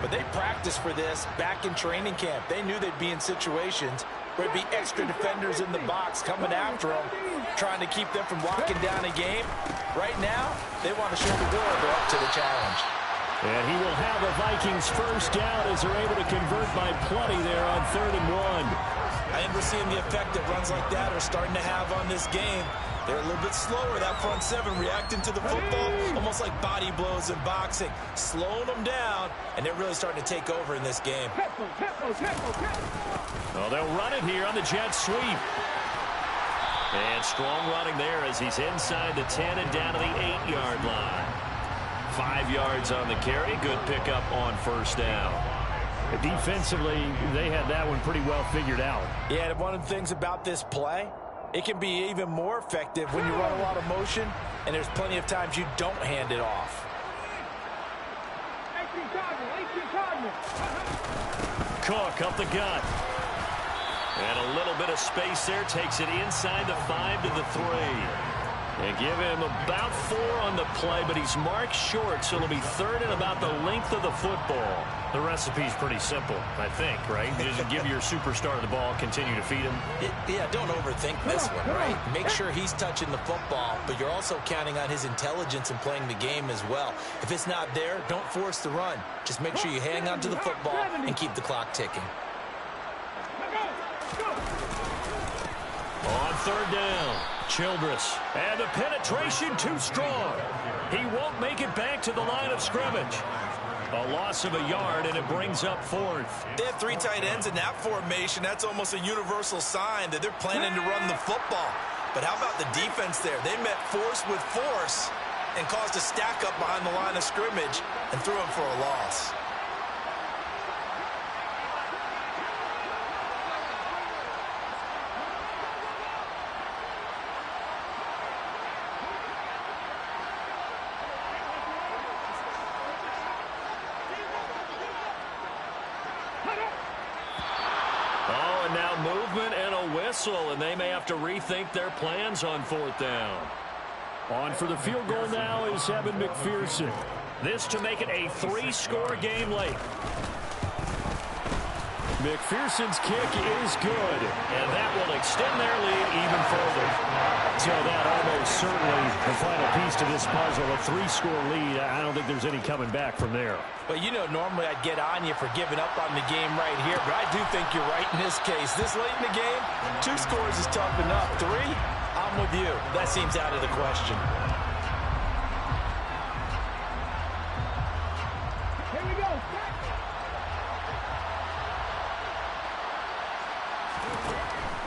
Speaker 4: but they practiced for this back in training camp. They knew they'd be in situations where there'd be extra defenders in the box coming after them, trying to keep them from locking down a game. Right now, they want to show the world they're up to the challenge.
Speaker 2: And he will have a Vikings first down as they're able to convert by plenty there on 3rd and 1.
Speaker 4: I think we're seeing the effect that runs like that are starting to have on this game. They're a little bit slower, that front seven, reacting to the football, almost like body blows in boxing, slowing them down, and they're really starting to take over in this game.
Speaker 2: Well, they'll run it here on the jet sweep. And strong running there as he's inside the 10 and down to the 8-yard line. 5 yards on the carry. Good pickup on first down.
Speaker 6: Defensively, they had that one pretty well figured out.
Speaker 4: Yeah, and one of the things about this play, it can be even more effective when you run a lot of motion, and there's plenty of times you don't hand it off.
Speaker 2: Cook up the gut. And a little bit of space there. Takes it inside the 5 to the 3. They give him about 4 on the play, but he's marked short, so it'll be 3rd and about the length of the football.
Speaker 6: The recipe's pretty simple, I think, right? Just give your superstar the ball, continue to feed him.
Speaker 4: Yeah, don't overthink this one, right? Make sure he's touching the football, but you're also counting on his intelligence and playing the game as well. If it's not there, don't force the run. Just make sure you hang on to the football and keep the clock ticking.
Speaker 2: On 3rd down, Childress. And the penetration too strong. He won't make it back to the line of scrimmage. A loss of a yard, and it brings up 4th.
Speaker 4: They have 3 tight ends in that formation. That's almost a universal sign that they're planning to run the football. But how about the defense there? They met force with force and caused a stack up behind the line of scrimmage and threw him for a loss.
Speaker 2: And they may have to rethink their plans on 4th down.
Speaker 6: On for the field goal now is Evan McPherson.
Speaker 2: This to make it a 3-score game late.
Speaker 6: McPherson's kick is good.
Speaker 2: And that will extend their lead even further.
Speaker 6: So that almost certainly the final piece to this puzzle. A 3-score lead. I don't think there's any coming back from there.
Speaker 4: But, you know, normally I'd get on you for giving up on the game right here, but I do think you're right in this case. This late in the game, 2 scores is tough enough. 3, I'm with you. That seems out of the question.
Speaker 5: Here we go.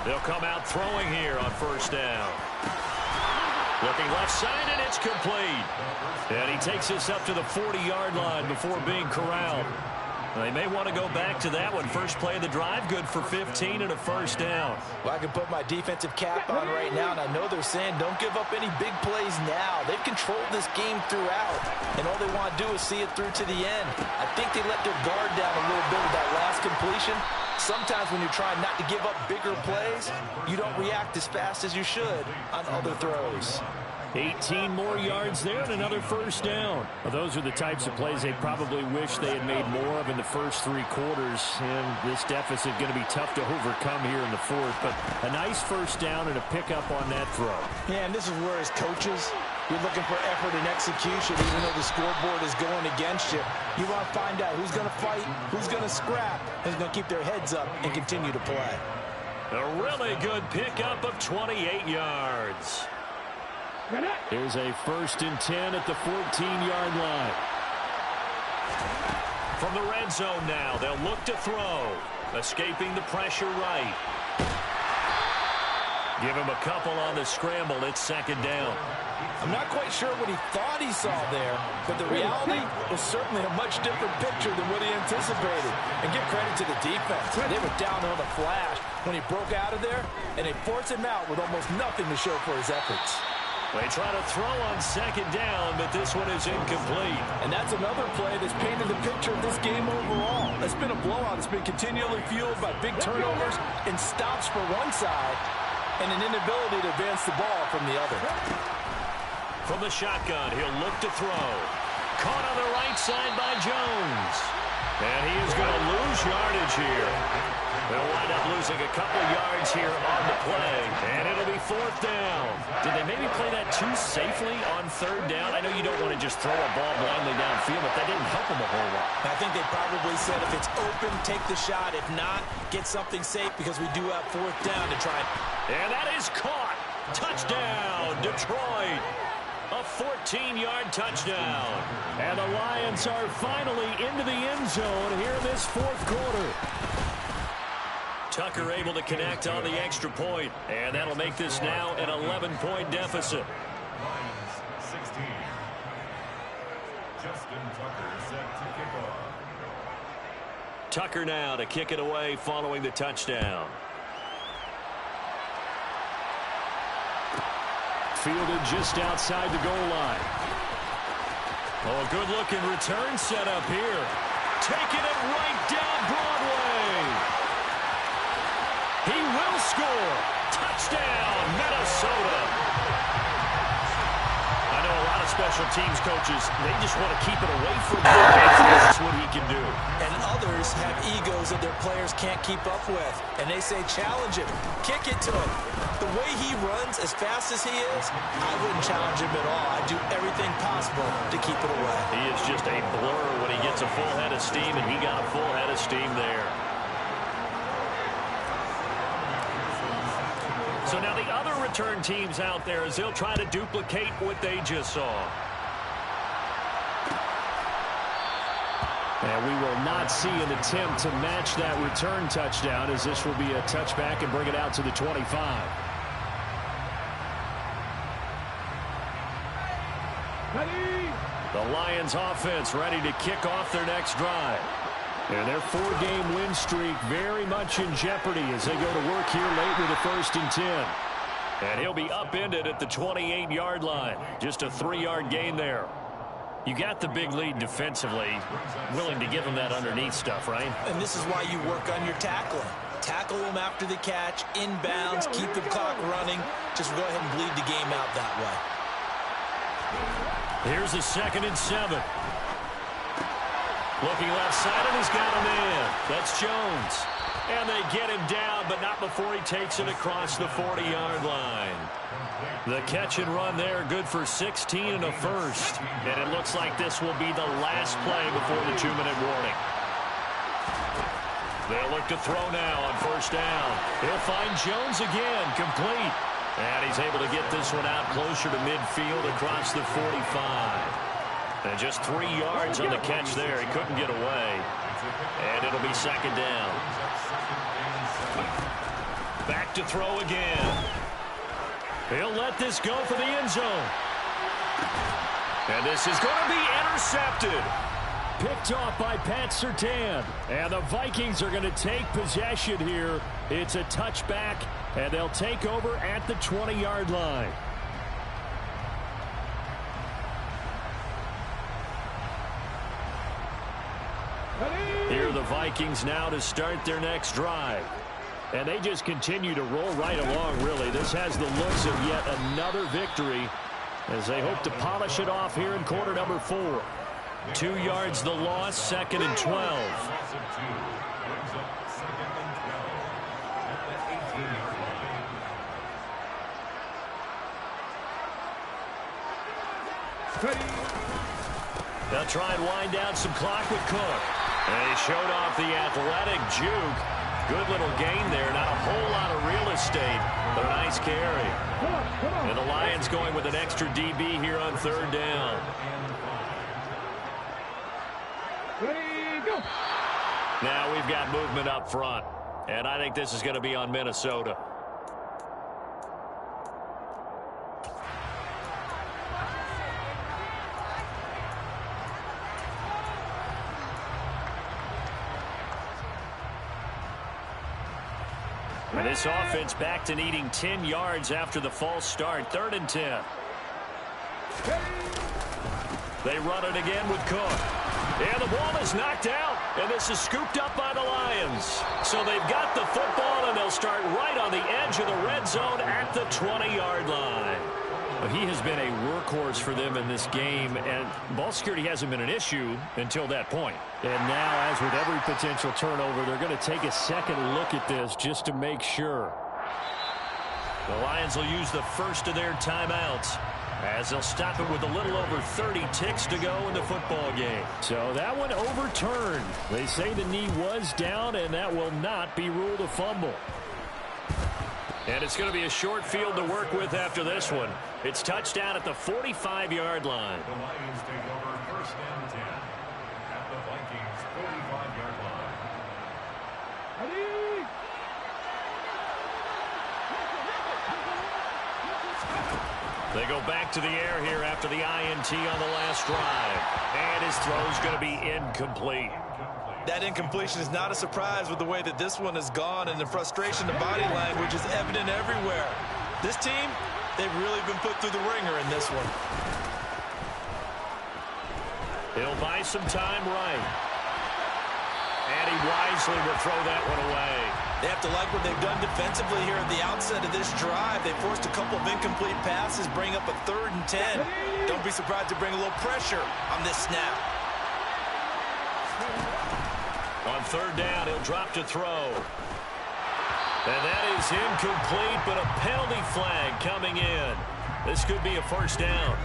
Speaker 2: They'll come out throwing here on 1st down. Looking left side, and it's complete. And he takes this up to the 40-yard line before being corralled. They may want to go back to that one. First play of the drive, good for 15 and a first down.
Speaker 4: Well, I can put my defensive cap on right now, and I know they're saying don't give up any big plays now. They've controlled this game throughout, and all they want to do is see it through to the end. I think they let their guard down a little bit with that last completion. Sometimes when you're trying not to give up bigger plays, you don't react as fast as you should on other throws.
Speaker 2: 18 more yards there and another first down.
Speaker 6: Well, those are the types of plays they probably wish they had made more of in the first 3 quarters. And this deficit going to be tough to overcome here in the 4th. But a nice first down and a pickup on that throw.
Speaker 4: Yeah, and this is where as coaches, you're looking for effort and execution, even though the scoreboard is going against you. You want to find out who's going to fight, who's going to scrap, who's going to keep their heads up and continue to play.
Speaker 2: A really good pickup of 28 yards.
Speaker 6: Here's a 1st and 10 at the 14-yard line.
Speaker 2: From the red zone now, they'll look to throw. Escaping the pressure right. Give him a couple on the scramble. It's 2nd down.
Speaker 4: I'm not quite sure what he thought he saw there, but the reality was certainly a much different picture than what he anticipated. And give credit to the defense. They were down on the flash when he broke out of there, and they forced him out with almost nothing to show for his efforts.
Speaker 2: They try to throw on second down, but this one is incomplete.
Speaker 3: And that's another play that's painted the picture of this game overall. It's been a blowout. It's been continually fueled by big turnovers and stops for one side and an inability to advance the ball from the other.
Speaker 2: From the shotgun, he'll look to throw. Caught on the right side by Jones. And he is going to lose yardage here. They'll wind up losing a couple yards here on the play, and it'll be fourth down. Did they maybe play that too safely on third down? I know you don't want to just throw a ball blindly downfield, but that didn't help them a whole lot.
Speaker 4: I think they probably said if it's open, take the shot. If not, get something safe because we do have fourth down to try.
Speaker 2: And that is caught. Touchdown, Detroit. A 14-yard touchdown. And the Lions are finally into the end zone here in this fourth quarter. Tucker able to connect on the extra point, and that'll make this now an 11-point deficit.
Speaker 7: Lions 16. Justin Tucker set to kick off.
Speaker 2: Tucker now to kick it away following the touchdown. Fielded just outside the goal line. Oh, a good-looking return set up here. Taking it right down Broadway. He will score. Touchdown, Minnesota. I know a lot of special teams coaches, they just want to keep it away from him. That's what he can do.
Speaker 4: And others have egos that their players can't keep up with. And they say, challenge him. Kick it to him. The way he runs as fast as he is, I wouldn't challenge him at all. I'd do everything possible to keep it away.
Speaker 2: He is just a blur when he gets a full head of steam, and he got a full head of steam there. So now the other return teams out there as they'll try to duplicate what they just saw.
Speaker 6: And we will not see an attempt to match that return touchdown, as this will be a touchback and bring it out to the 25.
Speaker 5: Ready?
Speaker 2: The Lions offense ready to kick off their next drive.
Speaker 6: And their four-game win streak very much in jeopardy as they go to work here late with a 1st and 10.
Speaker 2: And he'll be upended at the 28-yard line. Just a 3-yard gain there. You got the big lead defensively, willing to give them that underneath stuff, right?
Speaker 4: And this is why you work on your tackling. Tackle them after the catch, inbounds, keep the clock running. Just go ahead and bleed the game out that way.
Speaker 2: Here's a 2nd and 7. Looking left side, and he's got a man. That's Jones. And they get him down, but not before he takes it across the 40-yard line. The catch and run there, good for 16 and a first. And it looks like this will be the last play before the 2-minute warning. They'll look to throw now on 1st down. He'll find Jones again, complete. And he's able to get this one out closer to midfield across the 45. And just 3 yards on the catch there. He couldn't get away. And it'll be 2nd down. Back to throw again. He'll let this go for the end zone. And this is going to be intercepted.
Speaker 6: Picked off by Pat Surtain. And the Vikings are going to take possession here. It's a touchback, and they'll take over at the 20-yard line.
Speaker 2: Here are the Vikings now to start their next drive.
Speaker 6: And they just continue to roll right along, really. This has the looks of yet another victory as they hope to polish it off here in quarter number 4.
Speaker 2: 2 yards the loss, 2nd and 12. They'll try and wind down some clock with Cook. And he showed off the athletic juke. Good little gain there. Not a whole lot of real estate, but a nice carry. And the Lions going with an extra DB here on 3rd down.
Speaker 5: Ready, go.
Speaker 2: Now we've got movement up front. And I think this is going to be on Minnesota. And this offense back to needing 10 yards after the false start. 3rd and 10. They run it again with Cook. And the ball is knocked out, and this is scooped up by the Lions. So they've got the football, and they'll start right on the edge of the red zone at the 20-yard line. Well, he has been a workhorse for them in this game, and ball security hasn't been an issue until that point. And now, as with every potential turnover, they're going to take a second look at this just to make sure. The Lions will use the first of their timeouts, as they'll stop it with a little over 30 ticks to go in the football game. So that one overturned. They say the knee was down, and that will not be ruled a fumble. And it's going to be a short field to work with after this one. It's touchdown at the 45-yard line.
Speaker 7: The Lions take over first and 10 at the Vikings 45-yard line.
Speaker 5: Ready?
Speaker 2: They go back to the air here after the INT on the last drive. And his throw's going to be incomplete.
Speaker 3: That incompletion is not a surprise with the way that this one has gone, and the frustration, the body language is evident everywhere. This team, they've really been put through the ringer in this one.
Speaker 2: He'll buy some time right. And he wisely will throw that one away.
Speaker 3: They have to like what they've done defensively here at the outset of this drive. They forced a couple of incomplete passes, bring up a 3rd and 10. Don't be surprised to bring a little pressure on this snap.
Speaker 2: On 3rd down, he'll drop to throw. And that is incomplete, but a penalty flag coming in. This could be a first down.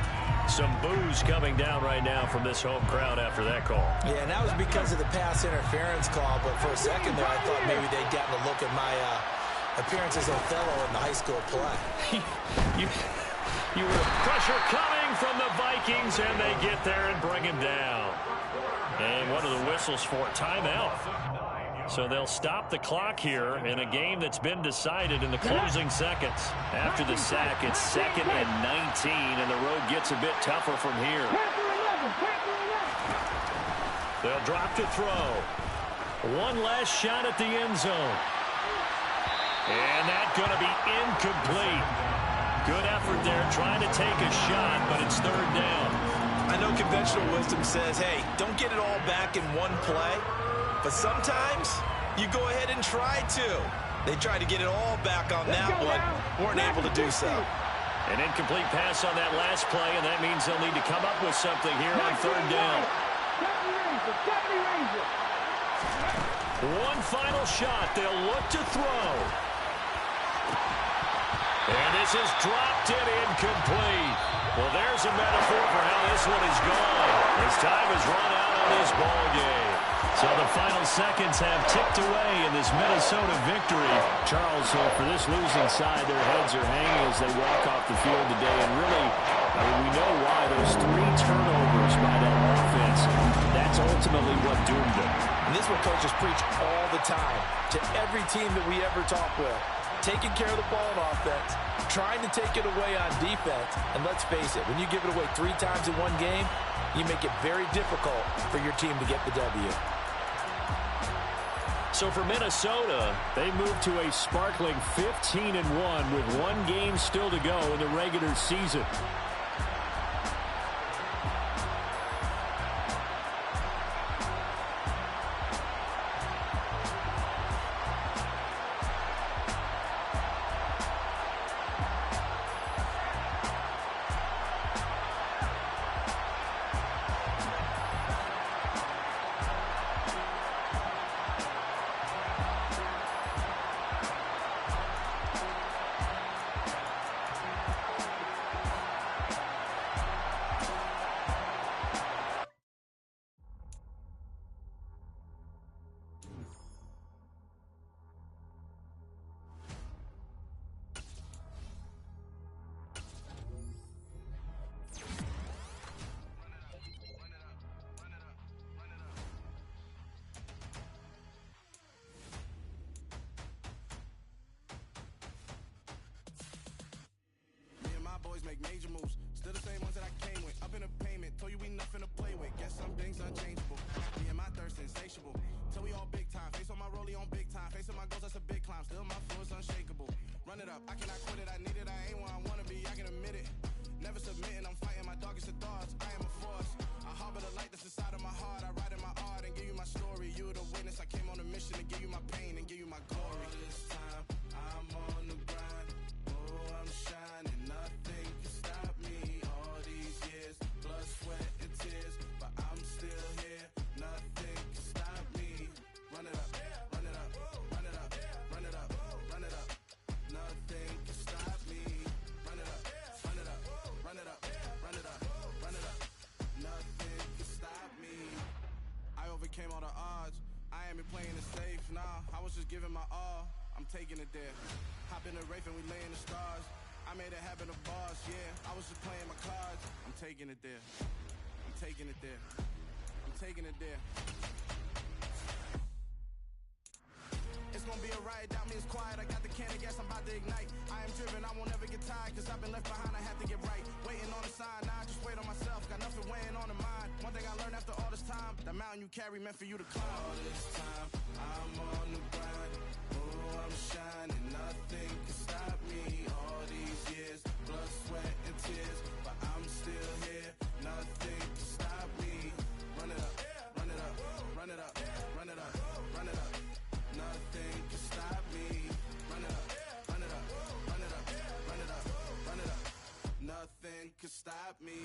Speaker 2: Some boos coming down right now from this home crowd after that call.
Speaker 4: Yeah, and that was because of the pass interference call, but for a second there I thought maybe they'd gotten a look at my appearance as Othello in the high school play.
Speaker 2: you were pressure coming from the Vikings, and they get there and bring him down. And what are the whistles for? Timeout. So they'll stop the clock here in a game that's been decided in the closing seconds. After the sack, it's 2nd and 19, and the road gets a bit tougher from here. They'll drop to throw. One last shot at the end zone. And that's going to be incomplete. Good effort there trying to take a shot, but it's 3rd down.
Speaker 3: I know conventional wisdom says, hey, don't get it all back in one play. But sometimes you go ahead and try to. They tried to get it all back on that one. Weren't able to do so.
Speaker 2: An incomplete pass on that last play, and that means they'll need to come up with something here on 3rd down. One final shot. They'll look to throw. And this is dropped in incomplete. Well, there's a metaphor for how this one is gone. As time has run out on this ball game. So the final seconds have ticked away in this Minnesota victory. Charles, for this losing side, their heads are hanging as they walk off the field today. And really, we know why. Those 3 turnovers by that offense, that's ultimately what doomed them.
Speaker 4: And this is what coaches preach all the time to every team that we ever talk with. Taking care of the ball on offense, trying to take it away on defense. And let's face it, when you give it away 3 times in one game, you make it very difficult for your team to get the W.
Speaker 2: So for Minnesota, they move to a sparkling 15-1 with 1 game still to go in the regular season.
Speaker 8: Make major moves, still the same ones that I came with. Up in a payment, told you we nothing to play with. Guess some things unchangeable. Me and my thirst insatiable. Till we all big time, face on my rollie on big time. Facing my goals, that's a big climb. Still my flow is unshakable. Run it up, I cannot quit it. I need it, I ain't where I wanna be. I can admit it. Never submitting, I'm fighting my dog. been playing it safe, nah, I was just giving my all. I'm taking it there. Hop in the Wraith and we lay in the stars. I made it happen to boss, yeah. I was just playing my cards. I'm taking it there. I'm taking it there. I'm taking it there. It's gonna be a riot, doubt me it's quiet. I got the can of gas, I'm about to ignite. I am driven, I won't ever get tired, cause I've been left behind, I have to get right. Waiting on the sign, now I just wait on myself. Got nothing weighing on the mind. One thing I learned after all this time, the mountain you carry meant for you to climb. All this time, I'm on the grind. Oh, I'm shining, nothing can stop me. All these years, blood, sweat, and tears, but I'm still here. Nothing can stop me. Run it up, run it up, run it up, run it up, run it up. Nothing can stop me. Run it up, run it up, run it up, run it up, run it up. Nothing can stop me.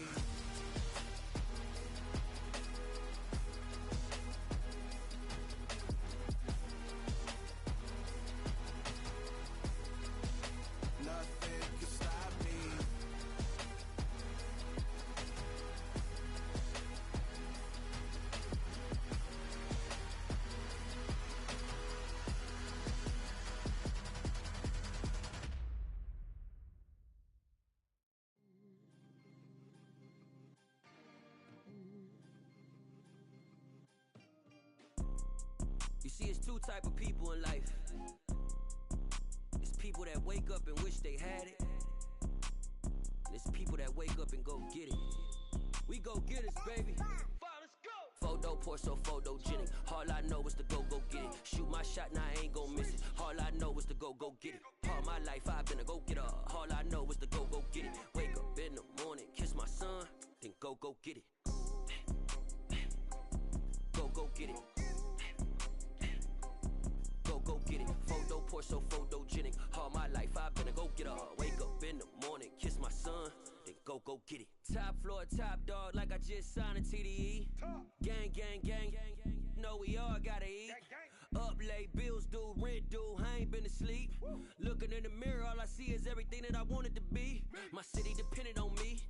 Speaker 8: Nothing can stop me.
Speaker 9: You see, it's two type of people in life. It's people that wake up and wish they had it. And it's people that wake up and go get it. We go get it, baby. Let's go. Photo pour so photogenic. All I know is to go get it. Shoot my shot, now I ain't gon' miss it. All I know is to go get it. All my life I've been a go getter. All I know is to go get it. Wake up in the morning, kiss my son, then go get it. Go get it. Go get it. Photo pour so photogenic. All my life I've been a go getter. Wake up in the morning, kiss my son, then go get it. Top floor, top dog, like I just signed a TDE. Gang, gang, gang, know we all gotta eat. Up late, bills due, rent due, I ain't been asleep. Looking in the mirror, all I see is everything that I wanted to be. My city depended on me,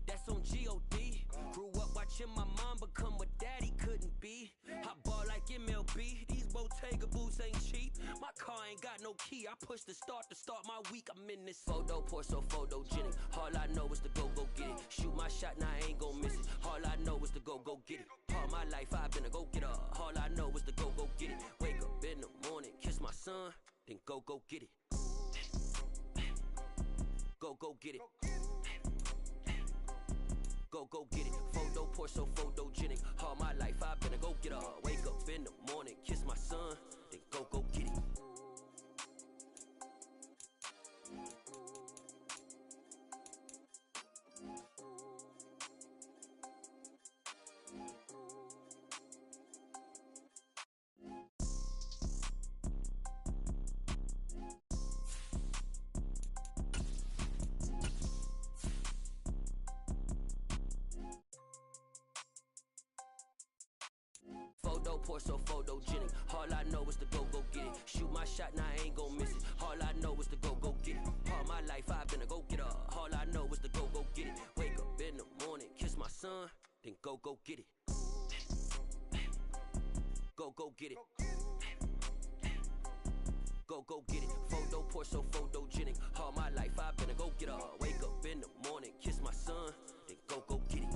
Speaker 9: that's on G.O.D. Grew up watching my mom become what daddy couldn't be. I ball like MLB, these Bottega boots ain't cheap. My car ain't got no key, I push the start to start my week. I'm in this photo pour so photogenic. All I know is to go get it. Shoot my shot, now I ain't gon' miss it. All I know is to go get it. All my life I've been a go getter. All I know is to go get it. Wake up in the morning, kiss my son, then go get it. Go get it. Go get it. Photo pour so photogenic. All my life I've been a go getter. Wake up in the morning, kiss my son, then go get it. Photo pour so photogenic. All I know is to go get it. Shoot my shot, now I ain't gon' miss it. All I know is to go get it. All my life I've been a go getter. All I know is to go get it. Wake up in the morning, kiss my son, then go get it. Go get it. Go get it. Photo pour so photogenic. All my life I've been a go getter. Wake up in the morning, kiss my son, then go get it.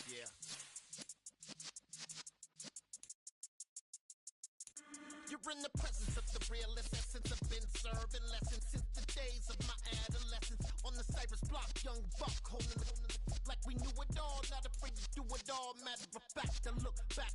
Speaker 1: Yeah. You're in the presence of the realest essence. I've been serving lessons since the days of my adolescence. On the Cypress block, young buck holding it like we knew it all. Not afraid to do it all. Matter of fact, I look back